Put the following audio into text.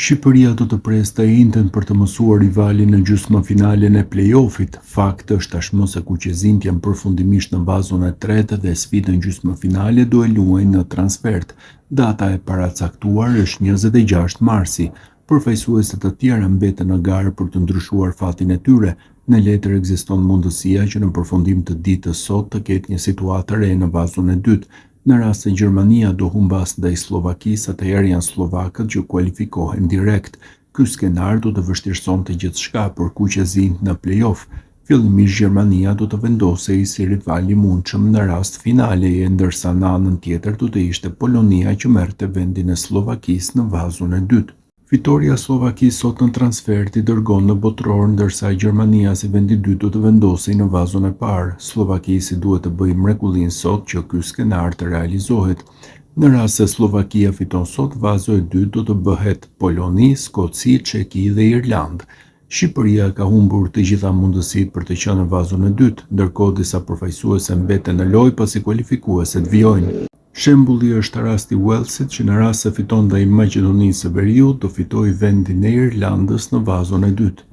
Shqipëria do të presë të njëjtën për të mësuar rivalin në gjysmëfinalen e play-offit. Fakti është tashmë se kuqezimtë janë përfundimisht në vazon e tretë dhe sfidën gjysmëfinale do e luajnë në transfert. Data e paracaktuar është 26 marsi. Përfaqësuesit të tjerë mbeten në garë për të ndryshuar fatin e tyre. Në letër ekziston mundësia që në përfundim të ditës sot të ketë një situatë re në vazon e dytë. Në rast se Gjermania do humbas ndaj Slovakisë, atëherë janë slovakët që kualifikohen direkt. Ky skenar do të vështirësonte gjithçka për kuqezimtë në play-off. Fillimisht Gjermania do të vendosej si rival i mundshëm në rast finaleje, ndërsa në anën tjetër do të ishte Polonia që merrte vendin e Slovakisë në vazon e dytë. Fitoria e Slovakisë sot në transfert i dërgon në botror, ndërsa Gjermania si vendi i dytë do të vendosej në vazon e parë. Slovakisë duhet të bëjë mrekullinë sot që ky skenar të realizohet. Në rast se Slovakia fiton sot, vazo e dytë do të bëhet Poloni, Skoci, Çeki dhe Irlandë. Shqipëria ka humbur të gjitha mundësitë për të qenë në vazon e dytë, ndërkohë disa përfaqësuese mbeten në lojë pasi kualifikueset vijojnë. Shembulli është rasti i Walesit që në rast se fiton ndaj Maqedonisë së Veriut do fitojë vendin e Irlandës në vazon e dytë.